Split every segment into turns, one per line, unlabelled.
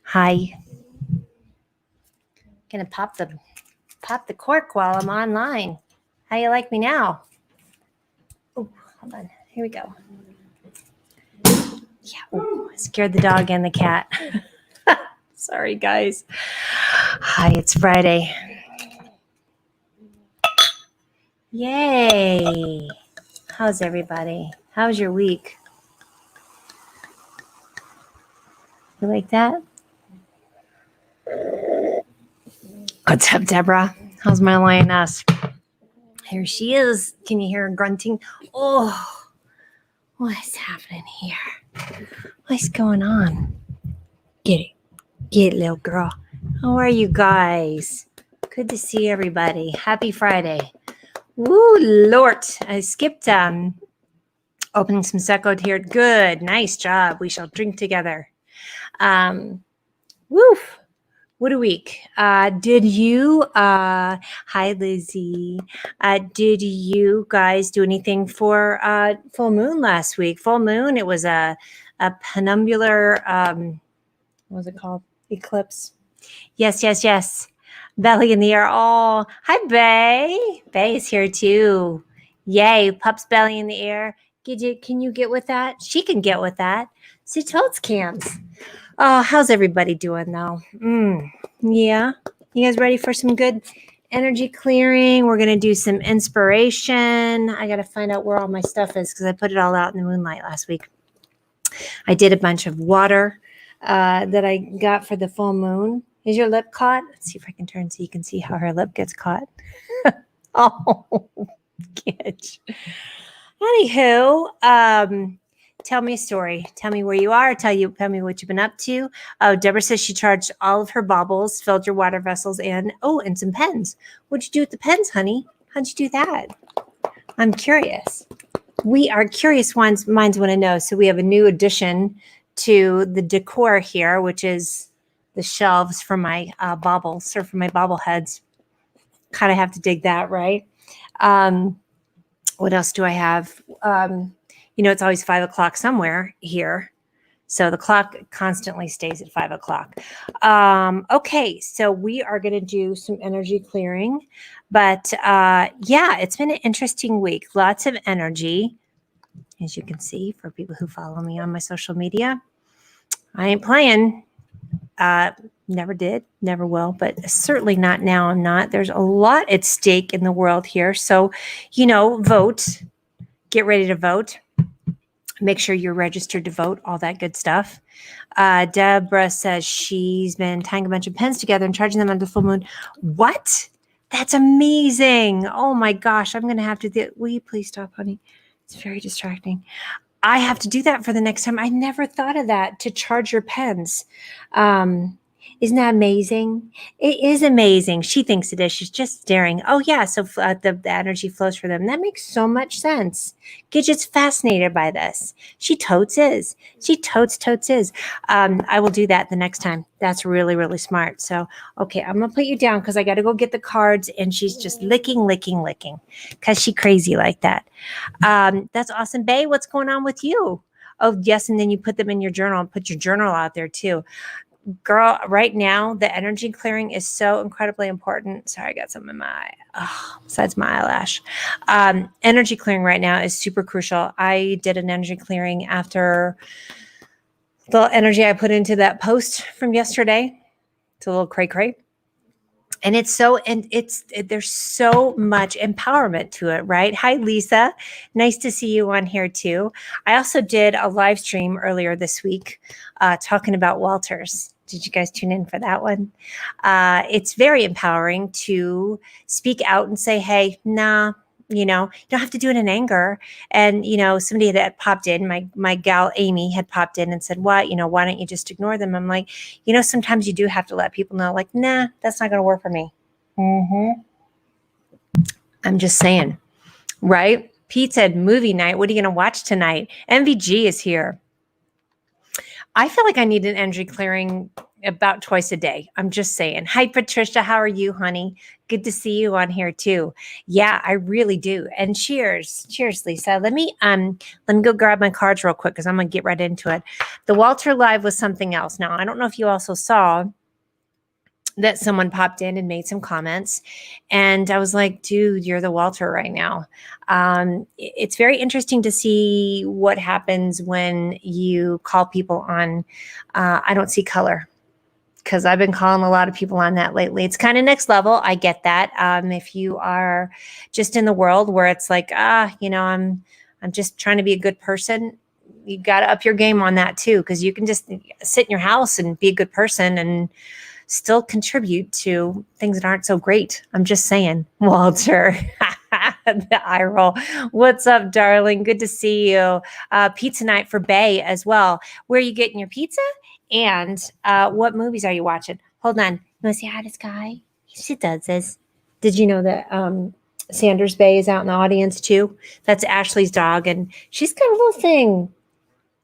Hi. Gonna pop the cork while I'm online. How you like me now? Oh, hold on. Here we go. Yeah. Oh, I scared the dog and the cat. Sorry, guys. Hi, it's Friday. Yay. How's everybody? How's your week? You like that? What's up, Deborah? How's my lioness? Here she is. Can you hear her grunting? Oh, what is happening here? What's going on? Get it. Get it, little girl. How are you guys? Good to see everybody. Happy Friday. Woo, Lord. I skipped opening some Secco here. Good. Nice job. We shall drink together. Woo. What a week. Did you, hi Lizzie, did you guys do anything for full moon last week? Full moon, it was a penumbral, what was it called? Eclipse. Yes. Belly in the air. Oh, hi, Bay. Bay is here too. Yay, pup's belly in the air. Can you get with that? She can get with that. So totes cans. Oh, how's everybody doing though? Yeah. You guys ready for some good energy clearing? We're going to do some inspiration. I got to find out where all my stuff is because I put it all out in the moonlight last week. I did a bunch of water that I got for the full moon. Is your lip caught? Let's see if I can turn so you can see how her lip gets caught. Oh, kitsch. Anywho, tell me a story. Tell me where you are. Tell me what you've been up to. Oh, Deborah says she charged all of her baubles, filled your water vessels in. Oh, and some pens. What'd you do with the pens, honey? How'd you do that? I'm curious. We are curious minds want to know. So we have a new addition to the decor here, which is the shelves for my baubles or for my bobbleheads. Kind of have to dig that, right? What else do I have? It's always 5 o'clock somewhere here. So the clock constantly stays at 5 o'clock. Okay, so we are going to do some energy clearing. But it's been an interesting week. Lots of energy, as you can see, for people who follow me on my social media. I ain't playing. Never did, never will, but certainly not now. I'm not. There's a lot at stake in the world here. So, vote. Get ready to vote. Make sure you're registered to vote, all that good stuff. Deborah says she's been tying a bunch of pens together and charging them under the full moon. What? That's amazing. Oh my gosh. I'm going to have to will you please stop, honey? It's very distracting. I have to do that for the next time. I never thought of that, to charge your pens. Isn't that amazing? It is amazing. She thinks it is. She's just staring. Oh, yeah. So the energy flows for them. That makes so much sense. Gidget's fascinated by this. She totes is. She totes is. I will do that the next time. That's really, really smart. So, okay, I'm going to put you down because I got to go get the cards. And she's just licking because she's crazy like that. That's awesome. Bae, what's going on with you? Oh, yes. And then you put them in your journal and put your journal out there too. Girl, right now, the energy clearing is so incredibly important. Sorry, I got some in my eye. Besides my eyelash. Energy clearing right now is super crucial. I did an energy clearing after the energy I put into that post from yesterday. It's a little cray-cray. And there's so much empowerment to it, right? Hi, Lisa. Nice to see you on here too. I also did a live stream earlier this week talking about Walters. Did you guys tune in for that one? It's very empowering to speak out and say, hey, nah, you don't have to do it in anger. And, somebody that popped in, my gal Amy had popped in and said, what, why don't you just ignore them? I'm like, sometimes you do have to let people know, like, nah, that's not going to work for me. I'm just saying, right? Pete said, movie night. What are you going to watch tonight? MVG is here. I feel like I need an energy clearing about twice a day. I'm just saying. Hi, Patricia. How are you, honey? Good to see you on here too. Yeah, I really do. And cheers. Cheers, Lisa. Let me go grab my cards real quick because I'm gonna get right into it. The Walter Live was something else. Now, I don't know if you also saw that someone popped in and made some comments. And I was like, dude, you're the Walter right now. It's very interesting to see what happens when you call people on, I don't see color. Because I've been calling a lot of people on that lately. It's kind of next level. I get that. If you are just in the world where it's like, I'm just trying to be a good person, you got to up your game on that too. Because you can just sit in your house and be a good person and still contribute to things that aren't so great. I'm just saying, Walter. The eye roll. What's up, darling? Good to see you. Pizza night for Bay as well. Where are you getting your pizza? And what movies are you watching? Hold on. You want to say hi to Sky? She does this. Did you know that Sanders Bay is out in the audience too? That's Ashley's dog, and she's got a little thing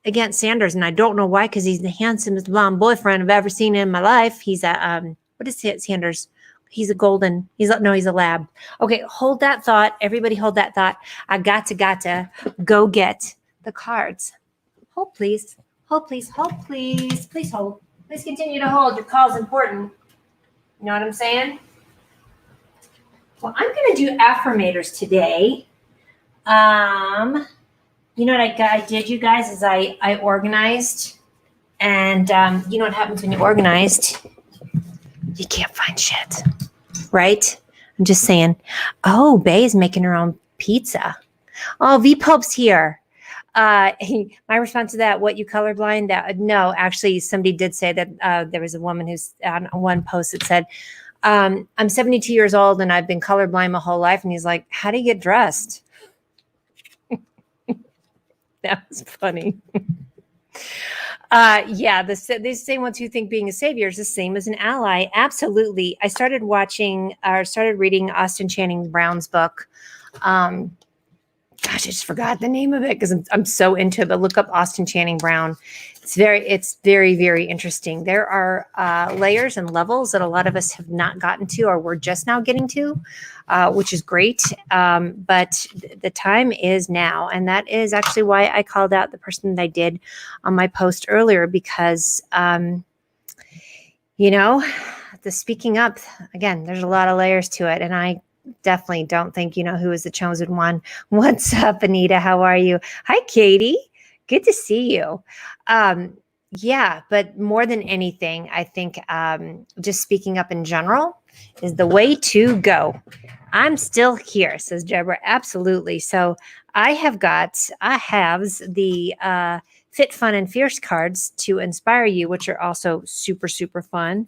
against Sanders, and I don't know why, because he's the handsomest blonde boyfriend I've ever seen in my life. He's a what is it, Sanders? He's a golden. He's a lab. Okay, hold that thought. Everybody hold that thought. I got to go get the cards. Hold, please. Hold, please. Hold, please. Please hold. Please continue to hold. Your call is important. You know what I'm saying? Well, I'm going to do affirmators today. You know what I did, you guys, is I organized. And you know what happens when you organized? You can't find shit. Right? I'm just saying. Oh, Bay is making her own pizza. Oh, V Pope's here. My response to that, what, you colorblind? No, actually, somebody did say that there was a woman who's on one post that said, I'm 72 years old and I've been colorblind my whole life. And he's like, how do you get dressed? That was funny. Yeah, the same ones who think being a savior is the same as an ally. Absolutely. I started reading Austin Channing Brown's book. Gosh, I just forgot the name of it because I'm so into it. But look up Austin Channing Brown. It's very, very interesting. There are layers and levels that a lot of us have not gotten to, or we're just now getting to, which is great. But the time is now, and that is actually why I called out the person that I did on my post earlier, because the speaking up again. There's a lot of layers to it, and I definitely don't think who is the chosen one. What's up, Anita? How are you? Hi, Katie. Good to see you. Yeah, but more than anything, I think just speaking up in general is the way to go. I'm still here, says Deborah. Absolutely. So I have the Fit, Fun, and Fierce cards to inspire you, which are also super, super fun.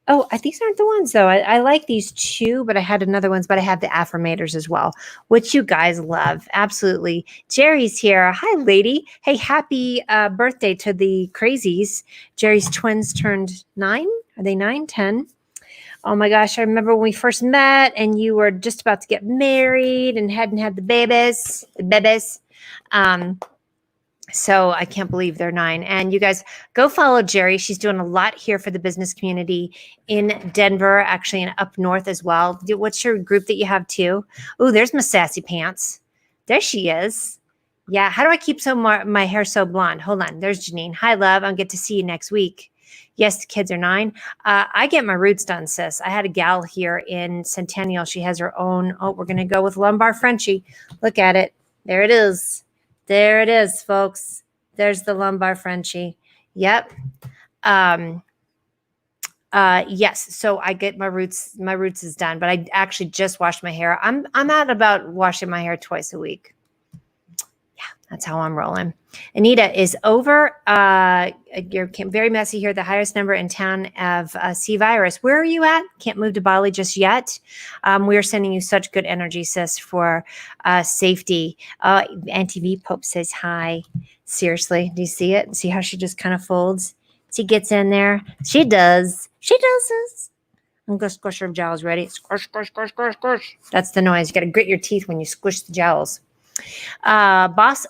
Oh, these aren't the ones, though. I like these two, but I had another ones, but I have the affirmators as well, which you guys love. Absolutely. Jerry's here. Hi, lady. Hey, happy birthday to the crazies. Jerry's twins turned 9. Are they 9, 10? Oh, my gosh. I remember when we first met and you were just about to get married and hadn't had the babies. So I can't believe they're 9. And you guys go follow Jerry. She's doing a lot here for the business community in Denver, actually, and up north as well. What's your group that you have too? Oh, there's my sassy pants. There she is. Yeah. How do I keep my hair so blonde? Hold on. There's Janine. Hi, love. I'll get to see you next week. Yes, the kids are 9. I get my roots done, sis. I had a gal here in Centennial. She has her own. Oh, we're going to go with lumbar Frenchie. Look at it. There it is. There it is, folks. There's the lumbar Frenchie. Yep. Yes. So I get my roots. My roots is done, but I actually just washed my hair. I'm at about washing my hair twice a week. Yeah, that's how I'm rolling. Anita is over. You're very messy here. The highest number in town of C virus. Where are you at? Can't move to Bali just yet. We are sending you such good energy, sis, for safety. Auntie V Pope says hi. Seriously, do you see it? See how she just kind of folds? She gets in there. She does. She does this. I'm going to squish her jowls. Ready? Squish, squish, squish, squish, squish. That's the noise. You got to grit your teeth when you squish the jowls. Boss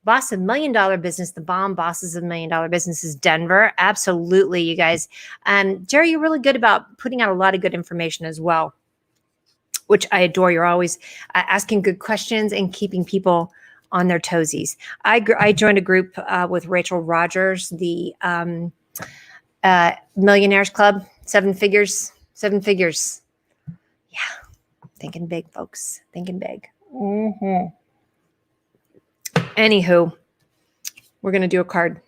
Boss of $1 million business, the bomb bosses of $1 million business is Denver. Absolutely, you guys. Jerry, you're really good about putting out a lot of good information as well, which I adore. You're always asking good questions and keeping people on their toesies. I joined a group with Rachel Rogers, the Millionaires Club, 7 figures. Yeah, thinking big, folks. Thinking big. Mm-hmm. Anywho, we're going to do a card.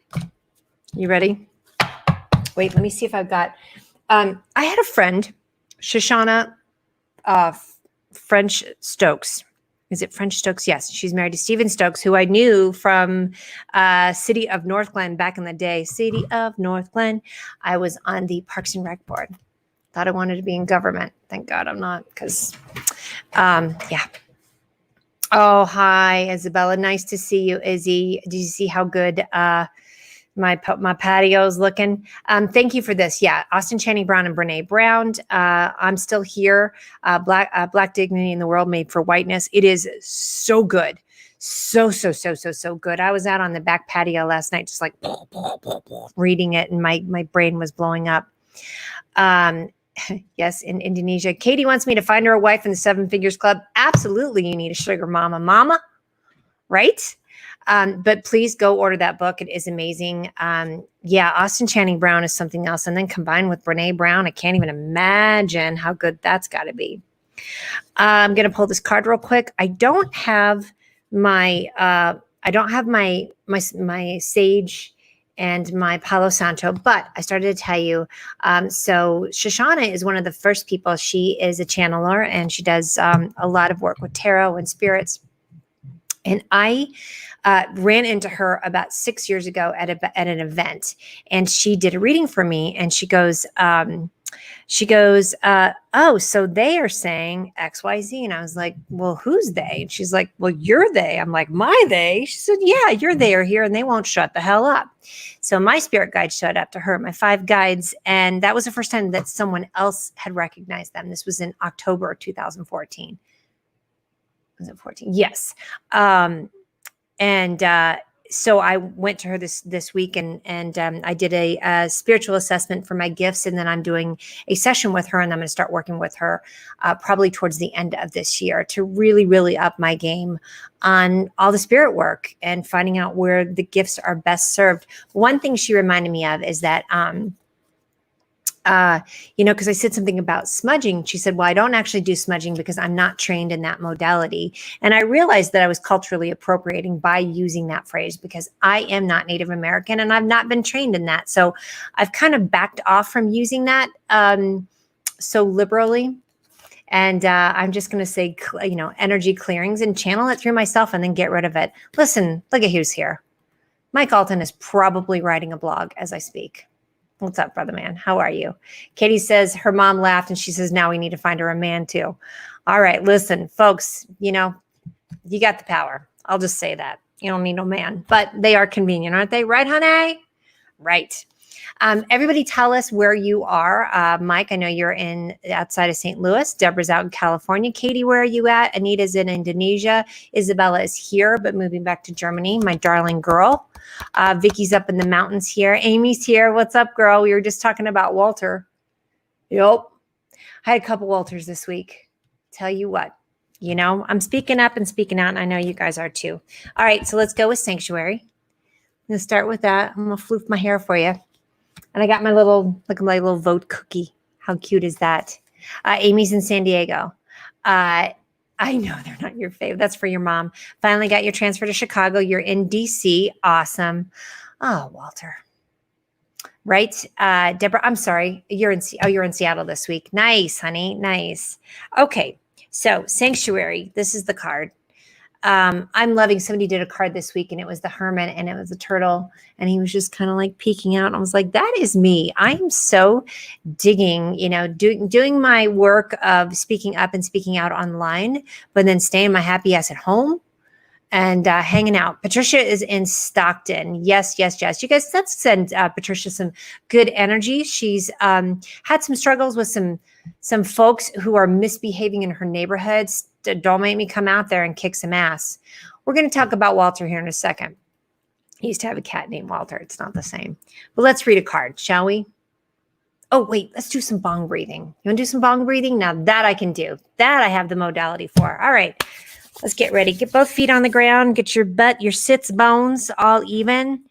You ready? Wait, let me see if I've got... I had a friend, Shoshana French Stokes. Is it French Stokes? Yes. She's married to Stephen Stokes, who I knew from City of North Glen back in the day. City of North Glen. I was on the Parks and Rec board. Thought I wanted to be in government. Thank God I'm not, because, yeah. Oh, hi, Isabella. Nice to see you, Izzy. Did you see how good my patio is looking? Thank you for this. Yeah, Austin Channing Brown and Brene Brown. I'm still here. Black Dignity in the World Made for Whiteness. It is so good. So good. I was out on the back patio last night, just like reading it, and my brain was blowing up. Yes, in Indonesia. Katie wants me to find her a wife in the 7 Figures Club. Absolutely, you need a sugar mama, right? But please go order that book. It is amazing. Yeah, Austin Channing Brown is something else. And then combined with Brene Brown, I can't even imagine how good that's got to be. I'm going to pull this card real quick. I don't have my sage and my Palo Santo, but I started to tell you. So Shoshana is one of the first people. She is a channeler, and she does a lot of work with tarot and spirits. And I ran into her about 6 years ago at an event, and she did a reading for me. And she goes, oh, so they are saying X, Y, Z. And I was like, well, who's they? And she's like, well, you're they. I'm like, my they? She said, yeah, you're they are here, and they won't shut the hell up. So my spirit guide showed up to her, my 5 guides. And that was the first time that someone else had recognized them. This was in October 2014. Was it 14? Yes. So I went to her this week, and I did a spiritual assessment for my gifts, and then I'm doing a session with her, and I'm going to start working with her probably towards the end of this year to really, really up my game on all the spirit work and finding out where the gifts are best served. One thing she reminded me of is that because I said something about smudging. She said, well, I don't actually do smudging because I'm not trained in that modality. And I realized that I was culturally appropriating by using that phrase because I am not Native American and I've not been trained in that. So I've kind of backed off from using that so liberally. And I'm just going to say, energy clearings and channel it through myself and then get rid of it. Listen, look at who's here. Mike Alton is probably writing a blog as I speak. What's up, brother man? How are you? Katie says her mom laughed and she says, now we need to find her a man too. All right, listen, folks, you got the power. I'll just say that. You don't need no man, but they are convenient, aren't they? Right, honey? Right. Everybody tell us where you are. Mike, I know you're outside of St. Louis. Deborah's out in California. Katie, where are you at? Anita's in Indonesia. Isabella is here, but moving back to Germany. My darling girl. Vicky's up in the mountains here. Amy's here. What's up, girl? We were just talking about Walter. Yep. I had a couple Walters this week. Tell you what, I'm speaking up and speaking out, and I know you guys are too. All right, so let's go with Sanctuary. I'm going to start with that. I'm going to floof my hair for you. And I got my little vote cookie. How cute is that? Amy's in San Diego. I know they're not your fave. That's for your mom. Finally got your transfer to Chicago. You're in DC. Awesome. Oh, Walter. Right. Deborah, I'm sorry. You're in Seattle this week. Nice, honey. Nice. Okay. So Sanctuary. This is the card. I'm loving, somebody did a card this week and it was the hermit and it was a turtle and he was just kind of like peeking out. And I was like, that is me. I am so digging, doing my work of speaking up and speaking out online, but then staying my happy ass at home and hanging out. Patricia is in Stockton. Yes. You guys, let's send Patricia some good energy. She's had some struggles with some folks who are misbehaving in her neighborhoods. Don't make me come out there and kick some ass. We're going to talk about Walter here in a second. He used to have a cat named Walter. It's not the same. But let's read a card, shall we? Oh, wait, let's do some bong breathing. You want to do some bong breathing? Now that I can do. That I have the modality for. All right, let's get ready. Get both feet on the ground. Get your butt, your sits bones all even.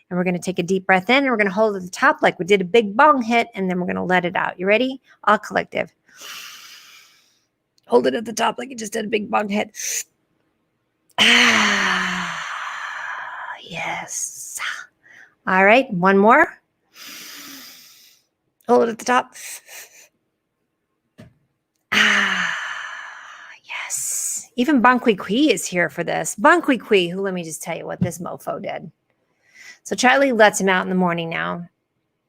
And we're going to take a deep breath in, and we're going to hold at the top like we did a big bong hit, and then we're going to let it out. You ready? All collective. Hold it at the top like you just did a big bong hit. Yes. All right, one more. Hold it at the top. Yes. Even Bong Kui is here for this. Bong Kui, who, let me just tell you what this mofo did. So Charlie lets him out in the morning now.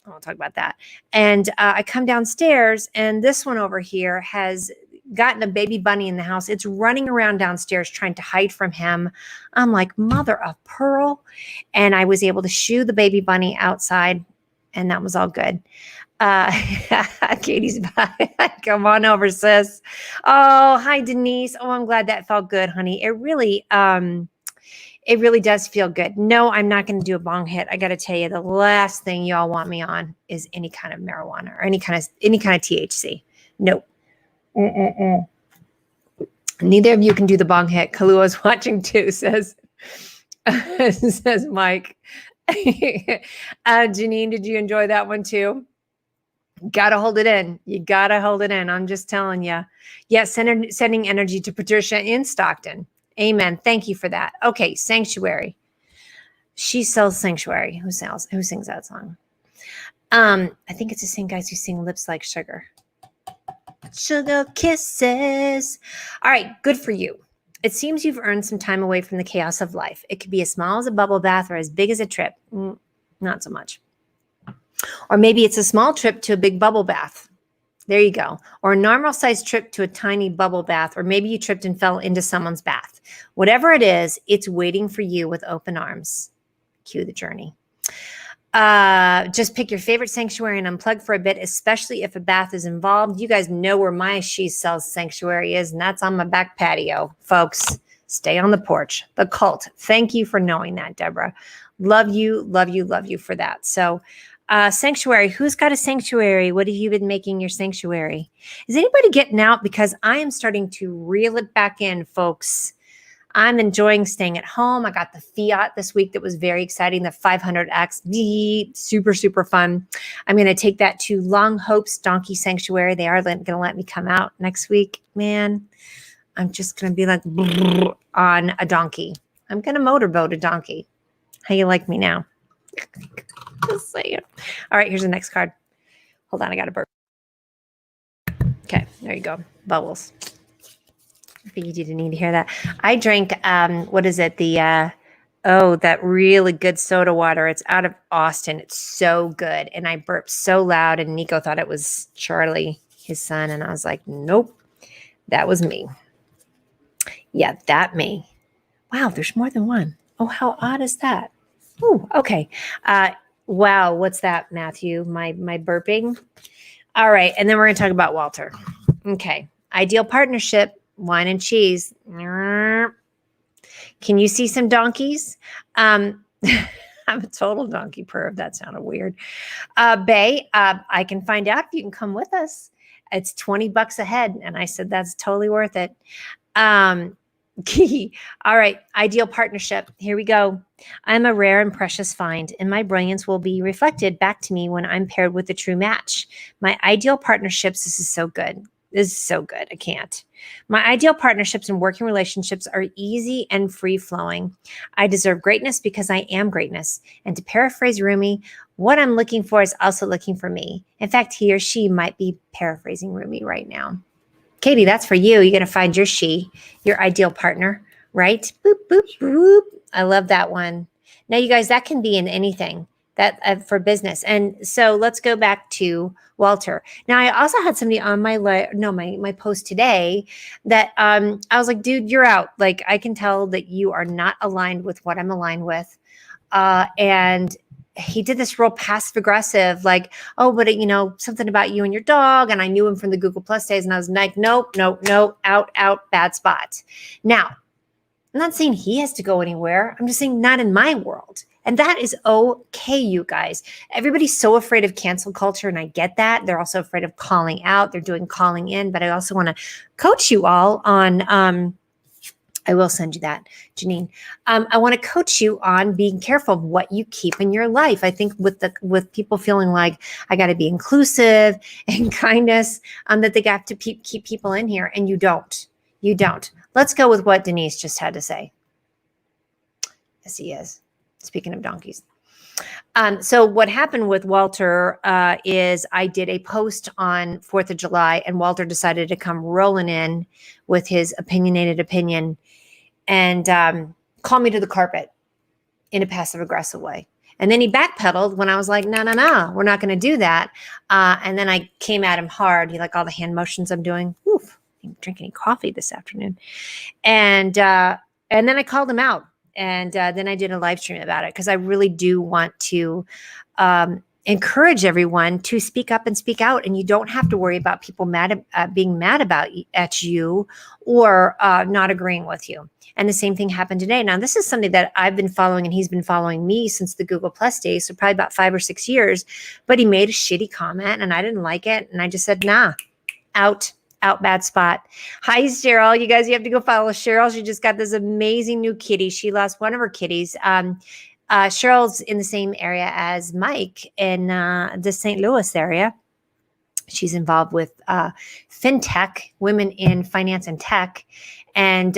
I'll talk about that. And I come downstairs, and this one over here has gotten a baby bunny in the house. It's running around downstairs trying to hide from him. I'm like, mother of pearl. And I was able to shoo the baby bunny outside, and that was all good. Katie's back. Come on over, sis. Oh, hi, Denise. Oh, I'm glad that felt good, honey. It really does feel good. No, I'm not going to do a bong hit. I got to tell you, the last thing y'all want me on is any kind of marijuana or any kind of THC. Nope. Neither of you can do the bong hit. Kalua's watching too, says Mike. Janine, did you enjoy that one too? Gotta hold it in. You gotta hold it in. I'm just telling you. Yes, sending energy to Patricia in Stockton. Amen. Thank you for that. Okay, Sanctuary. She sells Sanctuary. Who sings that song? I think it's the same guys who sing Lips Like Sugar. Sugar kisses. All right, good for you. It seems you've earned some time away from the chaos of life. It could be as small as a bubble bath or as big as a trip. Not so much. Or maybe it's a small trip to a big bubble bath. There you go. Or a normal sized trip to a tiny bubble bath. Or maybe you tripped and fell into someone's bath. Whatever it is, it's waiting for you with open arms. Cue the journey. Just pick your favorite sanctuary and unplug for a bit, especially if a bath is involved. You guys know where my She Sells Sanctuary is, and that's on my back patio, folks. Stay on the porch. The cult. Thank you for knowing that, Deborah. Love you, love you, love you for that. So, sanctuary. Who's got a sanctuary? What have you been making your sanctuary? Is anybody getting out? Because I am starting to reel it back in, folks. I'm enjoying staying at home. I got the Fiat this week that was very exciting. The 500X, super, super fun. I'm going to take that to Long Hope's Donkey Sanctuary. They are going to let me come out next week. Man, I'm just going to be like on a donkey. I'm going to motorboat a donkey. How you like me now? Just saying. All right, here's the next card. Hold on, I got to burp. Okay, there you go. Bubbles. I figured you didn't need to hear that. I drank, what is it? That really good soda water. It's out of Austin. It's so good. And I burped so loud, and Nico thought it was Charlie, his son. And I was like, nope, that was me. Yeah, that me. Wow, there's more than one. Oh, how odd is that? Oh, okay. Wow, what's that, Matthew? My burping? All right, and then we're going to talk about Walter. Okay, ideal partnership. Wine and cheese. Can you see some donkeys? I'm a total donkey perv. That sounded weird. Bay, I can find out if you can come with us. It's $20 a head. And I said, that's totally worth it. All right. Ideal partnership. Here we go. I'm a rare and precious find, and my brilliance will be reflected back to me when I'm paired with a true match. My ideal partnerships. This is so good. This is so good. I can't. My ideal partnerships and working relationships are easy and free-flowing. I deserve greatness because I am greatness. And to paraphrase Rumi, what I'm looking for is also looking for me. In fact, he or she might be paraphrasing Rumi right now. Katie, that's for you. You're going to find your your ideal partner, right? Boop, boop, boop. I love that one. Now, you guys, that can be in anything. That for business. And so let's go back to Walter. Now, I also had somebody on my post today that I was like, dude, you're out. Like, I can tell that you are not aligned with what I'm aligned with. And he did this real passive aggressive, like, oh, but something about you and your dog. And I knew him from the Google Plus days. And I was like, nope, out, bad spot. Now, I'm not saying he has to go anywhere. I'm just saying not in my world. And that is okay, you guys. Everybody's so afraid of cancel culture, and I get that. They're also afraid of calling out. They're doing calling in. But I also want to coach you all on I will send you that, Janine. I want to coach you on being careful of what you keep in your life. I think with people feeling like I got to be inclusive and kindness, that they got to keep people in here, and you don't. You don't. Let's go with what Denise just had to say. Yes, he is. Speaking of donkeys. So what happened with Walter is I did a post on 4th of July, and Walter decided to come rolling in with his opinionated opinion and call me to the carpet in a passive aggressive way. And then he backpedaled when I was like, no, we're not going to do that. And then I came at him hard. You like all the hand motions I'm doing? Oof, I didn't drink any coffee this afternoon. And then I called him out. And then I did a live stream about it because I really do want to encourage everyone to speak up and speak out. And you don't have to worry about people being mad at you or not agreeing with you. And the same thing happened today. Now, this is something that I've been following, and he's been following me since the Google Plus days, so probably about 5 or 6 years. But he made a shitty comment, and I didn't like it. And I just said, nah, out, bad spot. Hi, Cheryl. You guys, you have to go follow Cheryl. She just got this amazing new kitty. She lost one of her kitties. Cheryl's in the same area as Mike in the St. Louis area. She's involved with fintech, women in finance and tech. And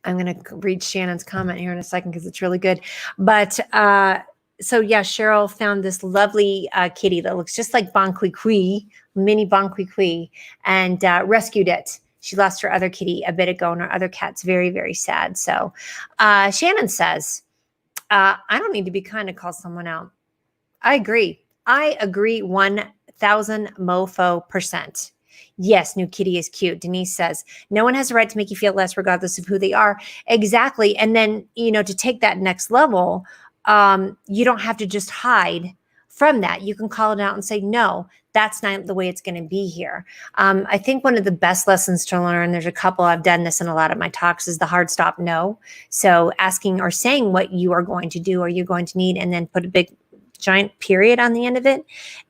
I'm going to read Shannon's comment here in a second because it's really good. But so yeah, Cheryl found this lovely kitty that looks just like Bong Breathing, mini Bong Breathing, and rescued it. She lost her other kitty a bit ago, and her other cat's very, very sad. So Shannon says, I don't need to be kind to call someone out. I agree. 1,000 mofo%. Yes, new kitty is cute. Denise says, no one has a right to make you feel less regardless of who they are. Exactly. And then, to take that next level, you don't have to just hide from that. You can call it out and say, no, that's not the way it's going to be here. I think one of the best lessons to learn, there's a couple, I've done this in a lot of my talks, is the hard stop no. So asking or saying what you are going to do or you're going to need, and then put a big giant period on the end of it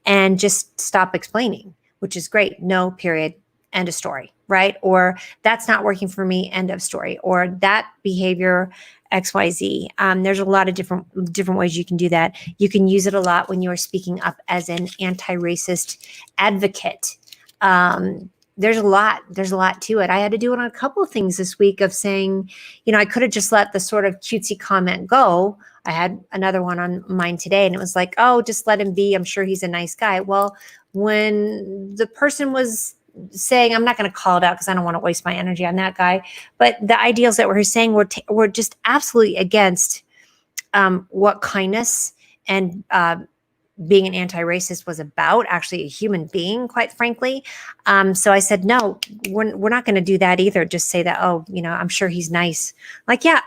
and just stop explaining, which is great. No, period, end of story, right? Or that's not working for me, end of story. Or that behavior, XYZ. There's a lot of different ways you can do that. You can use it a lot when you are speaking up as an anti-racist advocate. There's a lot to it. I had to do it on a couple of things this week of saying, I could have just let the sort of cutesy comment go. I had another one on mine today, and it was like, oh, just let him be. I'm sure he's a nice guy. Well, when the person was saying, I'm not going to call it out because I don't want to waste my energy on that guy, but the ideals that we're saying were just absolutely against what kindness and being an anti-racist was about, actually a human being, quite frankly. So I said, no, we're not going to do that either. Just say that, oh, I'm sure he's nice. Like, yeah,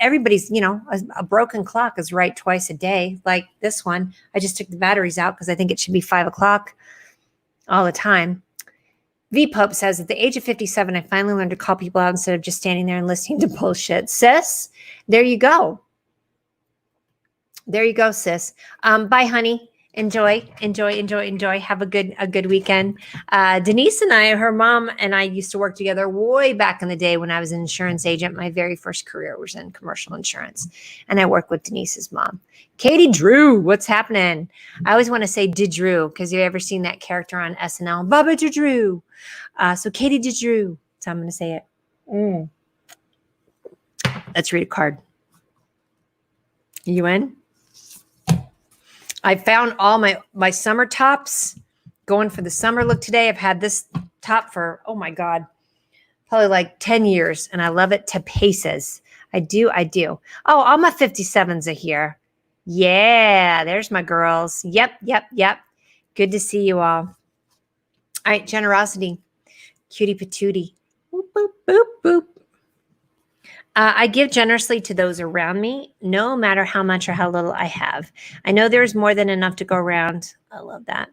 everybody's, a broken clock is right twice a day. Like this one, I just took the batteries out because I think it should be 5 o'clock all the time. V Pope says, at the age of 57, I finally learned to call people out instead of just standing there and listening to bullshit. Sis, there you go. There you go, sis. Bye, honey. Enjoy. Have a good weekend. Denise and I, her mom and I used to work together way back in the day when I was an insurance agent. My very first career was in commercial insurance, and I worked with Denise's mom. Katie Drew, what's happening? I always want to say Drew because you've ever seen that character on SNL, Baba Drew. So Katie Drew. So I'm going to say it. Let's read a card. You in? I found all my summer tops, going for the summer look today. I've had this top for, oh my God, probably like 10 years, and I love it to pieces. I do. Oh, all my 57s are here. Yeah, there's my girls. Yep. Good to see you all. All right, generosity. Cutie patootie. Boop, boop, boop, boop. I give generously to those around me, no matter how much or how little I have. I know there's more than enough to go around. I love that.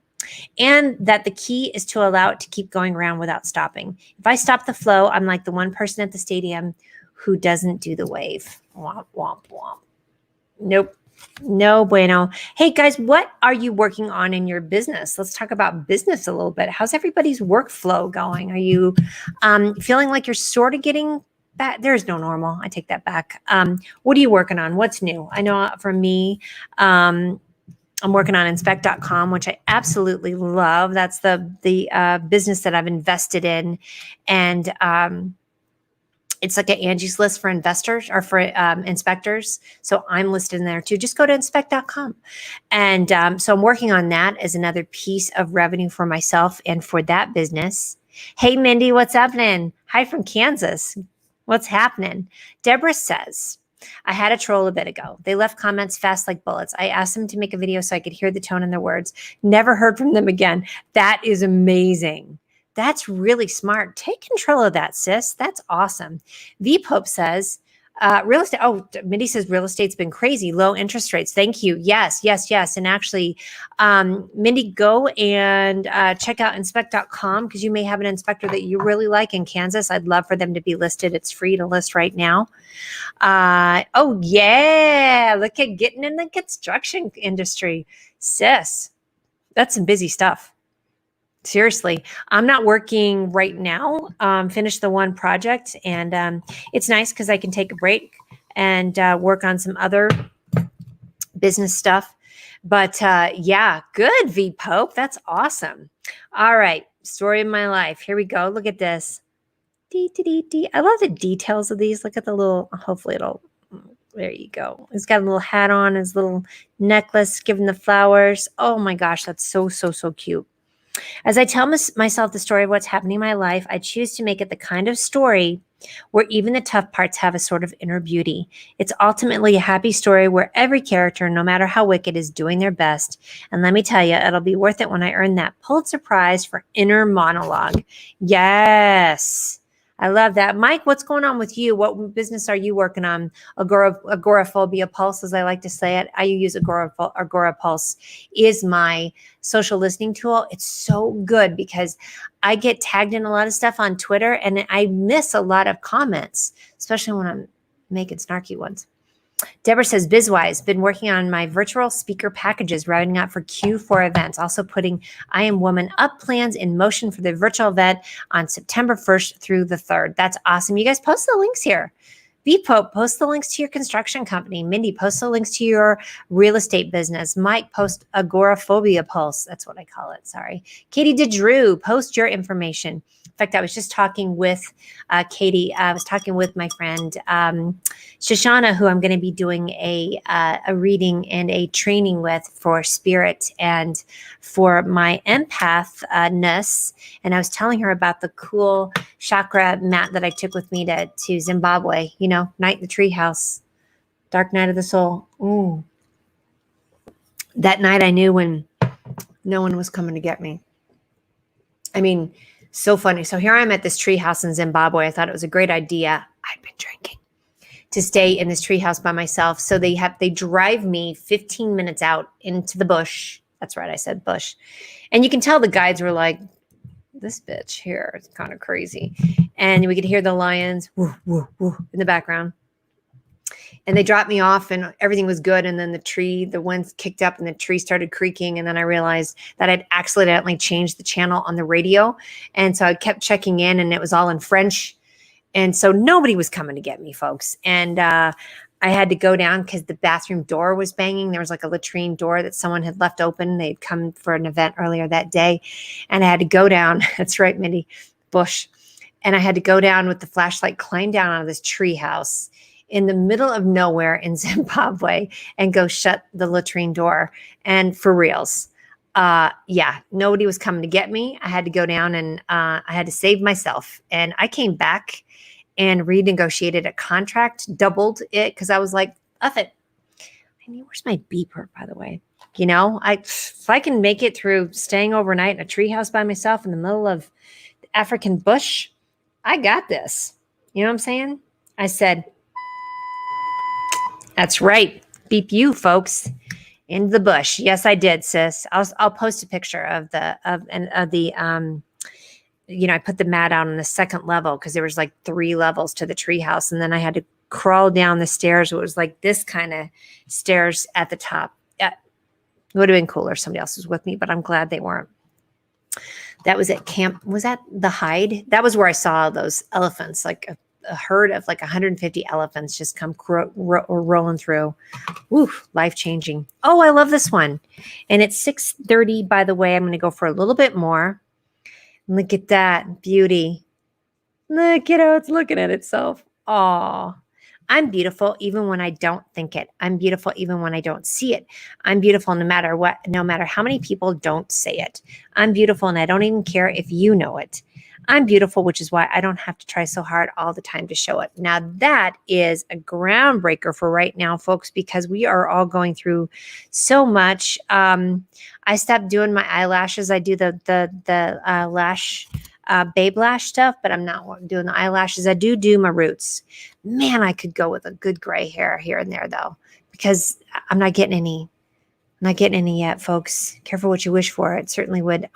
and that the key is to allow it to keep going around without stopping. If I stop the flow, I'm like the one person at the stadium who doesn't do the wave. Womp, womp, womp. Nope. No bueno. Hey guys, what are you working on in your business? Let's talk about business a little bit. How's everybody's workflow going? Are you feeling like you're sort of getting back? There's no normal. I take that back. What are you working on? What's new? I know for me, I'm working on inspect.com, which I absolutely love. That's the business that I've invested in. And it's like an Angie's List for investors or for inspectors. So I'm listed in there too. Just go to inspect.com. And so I'm working on that as another piece of revenue for myself and for that business. Hey, Mindy, what's happening? Hi from Kansas. What's happening? Deborah says, I had a troll a bit ago. They left comments fast like bullets. I asked them to make a video so I could hear the tone in their words. Never heard from them again. That is amazing. That's really smart. Take control of that, sis. That's awesome. V Pope says, real estate. Oh, Mindy says real estate's been crazy. Low interest rates. Thank you. Yes, yes, yes. And actually, Mindy, go and check out inspect.com because you may have an inspector that you really like in Kansas. I'd love for them to be listed. It's free to list right now. Oh, yeah. Look at getting in the construction industry. Sis, that's some busy stuff. Seriously, I'm not working right now. Finished the one project, and it's nice because I can take a break and work on some other business stuff. But yeah, good, V Pope. That's awesome. All right, story of my life. Here we go. Look at this. I love the details of these. Look at the little. Hopefully, it'll. There you go. He's got a little hat on, his little necklace, giving the flowers. Oh my gosh, that's so cute. As I tell myself the story of what's happening in my life, I choose to make it the kind of story where even the tough parts have a sort of inner beauty. It's ultimately a happy story where every character, no matter how wicked, is doing their best. And let me tell you, it'll be worth it when I earn that Pulitzer Prize for inner monologue. Yes. I love that. Mike, what's going on with you? What business are you working on? Agoraphobia Pulse, as I like to say it. I use Agora Pulse is my social listening tool. It's so good because I get tagged in a lot of stuff on Twitter and I miss a lot of comments, especially when I'm making snarky ones. Deborah says, Bizwise, been working on my virtual speaker packages, routing out for Q4 events, also putting I Am Woman Up plans in motion for the virtual event on September 1st through the 3rd. That's awesome. You guys post the links here. V Pope, post the links to your construction company. Mindy, post the links to your real estate business. Mike, post Agoraphobia Pulse. That's what I call it. Sorry. Katie DeDrew, post your information. In fact, I was just talking with Katie. I was talking with my friend Shoshana, who I'm going to be doing a reading and a training with for spirit and for my empath-ness. And I was telling her about the cool chakra mat that I took with me to Zimbabwe. You know, Night in the Treehouse, Dark Night of the Soul. Ooh. That night I knew when no one was coming to get me. I mean, so funny. So here I'm at this treehouse in Zimbabwe. I thought it was a great idea. I'd been drinking to stay in this treehouse by myself. So they drive me 15 minutes out into the bush. That's right. I said bush. And you can tell the guides were like, this bitch here is kind of crazy. And we could hear the lions woo, woo, woo, in the background. And they dropped me off and everything was good. And then the wind kicked up and the tree started creaking. And then I realized that I'd accidentally changed the channel on the radio. And so I kept checking in and it was all in French. And so nobody was coming to get me, folks. And I had to go down because the bathroom door was banging. There was like a latrine door that someone had left open. They'd come for an event earlier that day. And I had to go down. That's right, Mindy, bush. And I had to go down with the flashlight, climb down out of this tree house in the middle of nowhere in Zimbabwe and go shut the latrine door. And for reals, yeah, nobody was coming to get me. I had to go down and I had to save myself. And I came back and renegotiated a contract, doubled it because I was like, F it. I mean, where's my beeper, by the way? You know, if I can make it through staying overnight in a treehouse by myself in the middle of the African bush, I got this. You know what I'm saying? I said, that's right. Beep you, folks. Into the bush. Yes, I did, sis. I'll post a picture of the I put the mat out on the second level because there was like 3 levels to the treehouse, and then I had to crawl down the stairs. It was like this kind of stairs at the top. It would have been cooler if somebody else was with me, but I'm glad they weren't. That was at camp. Was that the Hyde? That was where I saw those elephants, like a herd of like 150 elephants just come rolling through. Ooh, life-changing. Oh, I love this one. And it's 6:30, by the way. I'm going to go for a little bit more. Look at that beauty. Look at how it's looking at itself. Aw. I'm beautiful even when I don't think it. I'm beautiful even when I don't see it. I'm beautiful no matter what, no matter how many people don't say it. I'm beautiful and I don't even care if you know it. I'm beautiful, which is why I don't have to try so hard all the time to show it. Now that is a groundbreaker for right now, folks, because we are all going through so much. I stopped doing my eyelashes. I do the lash babe lash stuff, but I'm not doing the eyelashes. I do my roots. Man, I could go with a good gray hair here and there though, because I'm not getting any. I'm not getting any yet, folks. Careful what you wish for. It certainly would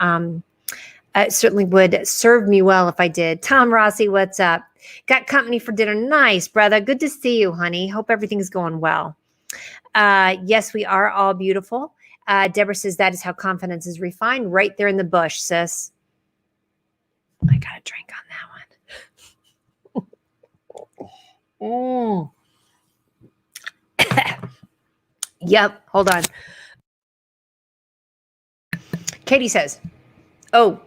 serve me well if I did. Tom Rossi, what's up? Got company for dinner. Nice, brother. Good to see you, honey. Hope everything's going well. Yes, we are all beautiful. Deborah says that is how confidence is refined. Right there in the bush, sis. I got a drink on that one. Yep. Hold on. Katie says, oh,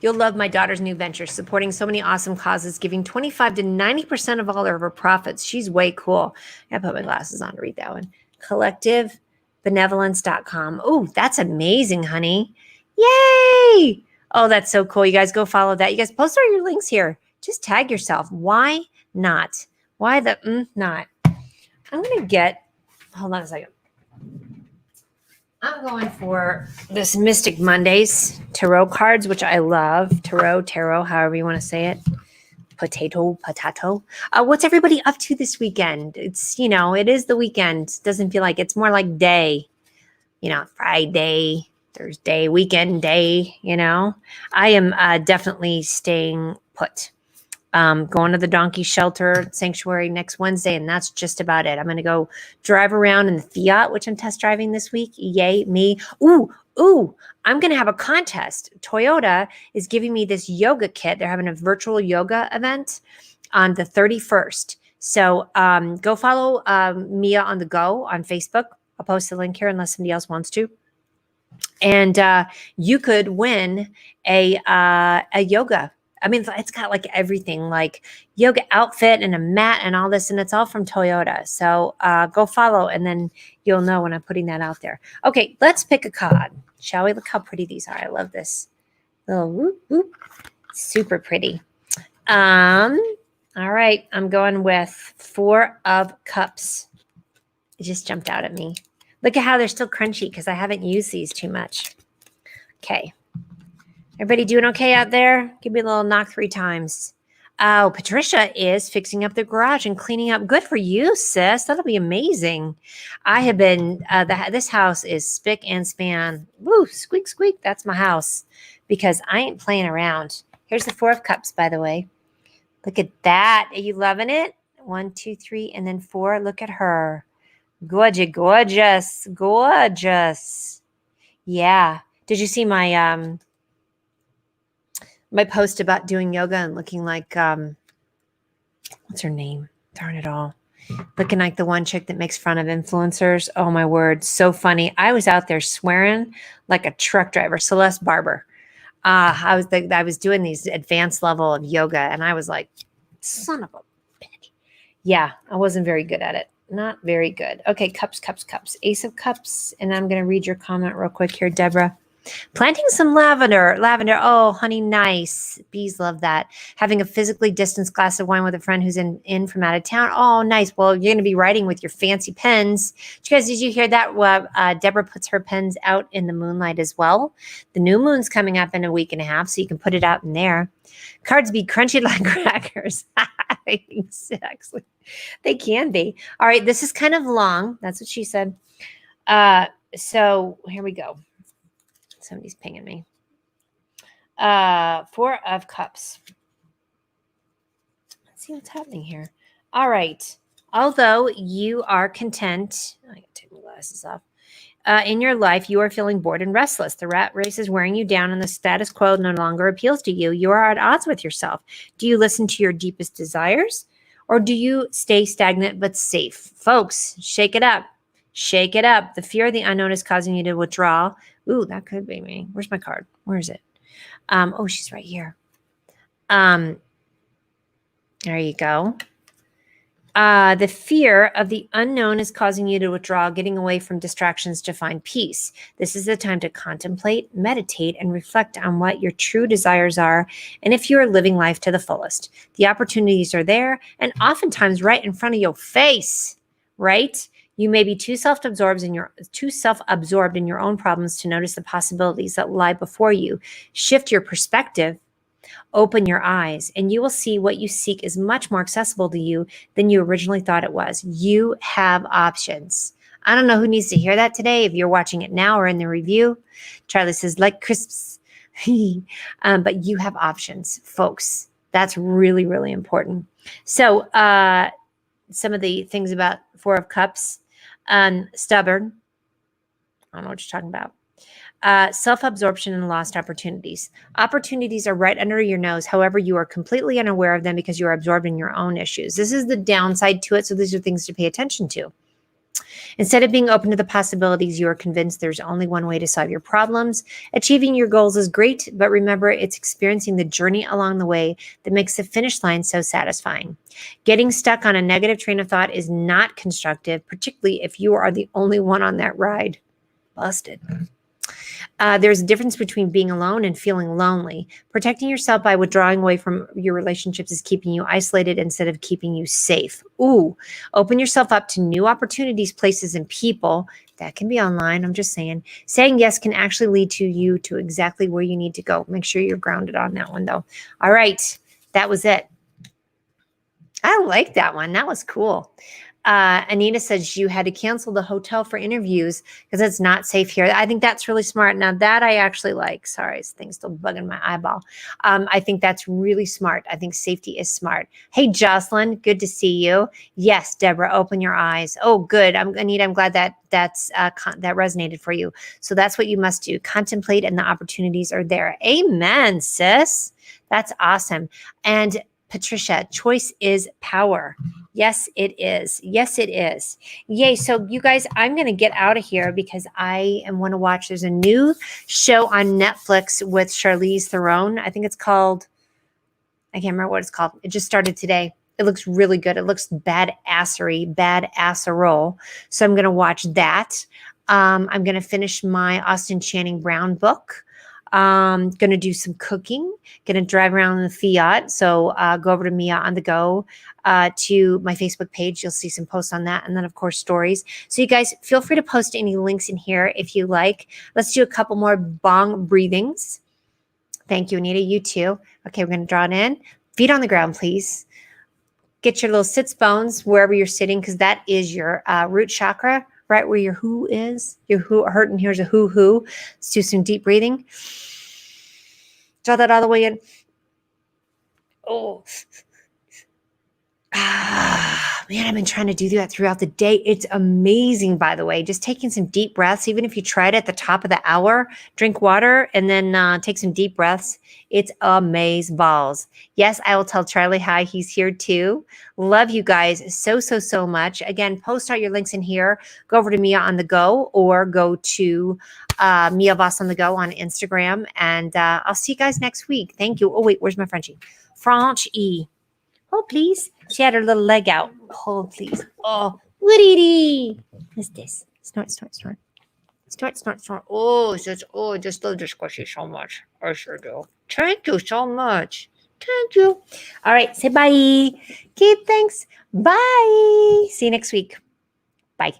you'll love my daughter's new venture, supporting so many awesome causes, giving 25 to 90% of all of her profits. She's way cool. I put my glasses on to read that one. Collectivebenevolence.com. Oh, that's amazing, honey. Yay. Oh, that's so cool. You guys go follow that. You guys post all your links here. Just tag yourself. Why not? Why the not? I'm going to get, hold on a second. I'm going for this Mystic Mondays tarot cards, which I love. Tarot, however you want to say it. Potato. What's everybody up to this weekend? It's, it is the weekend. It doesn't feel like it's more like day, Friday, Thursday, weekend day, I am definitely staying put. Going to the donkey shelter sanctuary next Wednesday, and that's just about it. I'm going to go drive around in the Fiat, which I'm test driving this week. Yay, me. Ooh, I'm going to have a contest. Toyota is giving me this yoga kit. They're having a virtual yoga event on the 31st. So go follow Mia on the Go on Facebook. I'll post the link here unless somebody else wants to. And you could win a yoga. I mean, it's got like everything, like yoga outfit and a mat and all this, and it's all from Toyota. So go follow, and then you'll know when I'm putting that out there. Okay, let's pick a card, shall we? Look how pretty these are. I love this little whoop, whoop. Super pretty. All right, I'm going with 4 of Cups. It just jumped out at me. Look at how they're still crunchy because I haven't used these too much. Okay. Everybody doing okay out there? Give me a little knock 3 times. Oh, Patricia is fixing up the garage and cleaning up. Good for you, sis. That'll be amazing. I have been, this house is spick and span. Woo, squeak, squeak. That's my house because I ain't playing around. Here's the 4 of Cups, by the way. Look at that. Are you loving it? 1, 2, 3, and then 4. Look at her. Gorgeous. Yeah. Did you see my my post about doing yoga and looking like what's her name? Darn it all. Looking like the one chick that makes fun of influencers. Oh my word, so funny. I was out there swearing like a truck driver. Celeste Barber. I was doing these advanced level of yoga, and I was like, son of a bitch. Yeah, I wasn't very good at it. Not very good. Okay, Cups. Ace of Cups. And I'm going to read your comment real quick here, Deborah. Planting some lavender. Oh, honey, nice. Bees love that. Having a physically distanced glass of wine with a friend who's in from out of town. Oh, nice. Well, you're going to be writing with your fancy pens. Did you hear that? Deborah puts her pens out in the moonlight as well. The new moon's coming up in a week and a half, so you can put it out in there. Cards be crunchy like crackers. Exactly. They can be. All right, this is kind of long. That's what she said. So here we go. Somebody's pinging me. Four of Cups. Let's see what's happening here. All right. Although you are content, I gotta take my glasses off. In your life, you are feeling bored and restless. The rat race is wearing you down, and the status quo no longer appeals to you. You are at odds with yourself. Do you listen to your deepest desires, or do you stay stagnant but safe? Folks, shake it up. Shake it up. The fear of the unknown is causing you to withdraw. Ooh, that could be me. Where's my card? Where is it? Oh, she's right here. There you go. The fear of the unknown is causing you to withdraw, getting away from distractions to find peace. This is the time to contemplate, meditate, and reflect on what your true desires are and if you are living life to the fullest. The opportunities are there and oftentimes right in front of your face, right? You may be too self-absorbed in your own problems to notice the possibilities that lie before you. Shift your perspective. Open your eyes, and you will see what you seek is much more accessible to you than you originally thought it was. You have options. I don't know who needs to hear that today, if you're watching it now or in the review. Charlie says, like crisps. But you have options, folks. That's really, really important. So some of the things about Four of Cups. Stubborn. I don't know what you're talking about. Self-absorption and lost opportunities. Opportunities are right under your nose. However, you are completely unaware of them because you are absorbed in your own issues. This is the downside to it. So these are things to pay attention to. Instead of being open to the possibilities, you are convinced there's only one way to solve your problems. Achieving your goals is great, but remember, it's experiencing the journey along the way that makes the finish line so satisfying. Getting stuck on a negative train of thought is not constructive, particularly if you are the only one on that ride. Busted. There's a difference between being alone and feeling lonely. Protecting yourself by withdrawing away from your relationships is keeping you isolated instead of keeping you safe. Ooh, open yourself up to new opportunities, places, and people. That can be online, I'm just saying. Saying yes can actually lead you to exactly where you need to go. Make sure you're grounded on that one, though. All right, that was it. I like that one. That was cool. Anita says you had to cancel the hotel for interviews because it's not safe here. I think that's really smart. Now that I actually like. Sorry, this thing's still bugging my eyeball. I think that's really smart. I think safety is smart. Hey, Jocelyn, good to see you. Yes, Deborah, open your eyes. Oh, good. Anita, I'm glad that that resonated for you. So that's what you must do. Contemplate, and the opportunities are there. Amen, sis. That's awesome. And Patricia, choice is power. Yes, it is. Yes, it is. Yay. So you guys, I'm going to get out of here because I want to watch. There's a new show on Netflix with Charlize Theron. I think it's called, I can't remember what it's called. It just started today. It looks really good. It looks badass-a-roll. So I'm going to watch that. I'm going to finish my Austin Channing Brown book. Going to do some cooking, going to drive around in the Fiat. So go over to Mia on the Go to my Facebook page. You'll see some posts on that. And then, of course, stories. So you guys feel free to post any links in here if you like. Let's do a couple more bong breathings. Thank you, Anita. You too. Okay, we're going to draw it in. Feet on the ground, please. Get your little sits bones wherever you're sitting because that is your root chakra. Right where your who is, your who hurt, and here's a who. Let's do some deep breathing. Draw that all the way in. Oh. Man, I've been trying to do that throughout the day. It's amazing, by the way. Just taking some deep breaths, even if you try it at the top of the hour, drink water, and then take some deep breaths. It's amaze balls. Yes, I will tell Charlie hi. He's here too. Love you guys so much. Again, post all your links in here. Go over to Mia on the Go or go to Mia Voss on the Go on Instagram. And I'll see you guys next week. Thank you. Oh, wait, where's my Frenchie? Frenchie. Hold, please. She had her little leg out. Hold, please. Oh, what-dee-dee. What's this? Snort, snort, snort. Snort, snort, snort. Oh, just love this squishy so much. I sure do. Thank you so much. Thank you. All right, say bye. Okay, thanks. Bye. See you next week. Bye.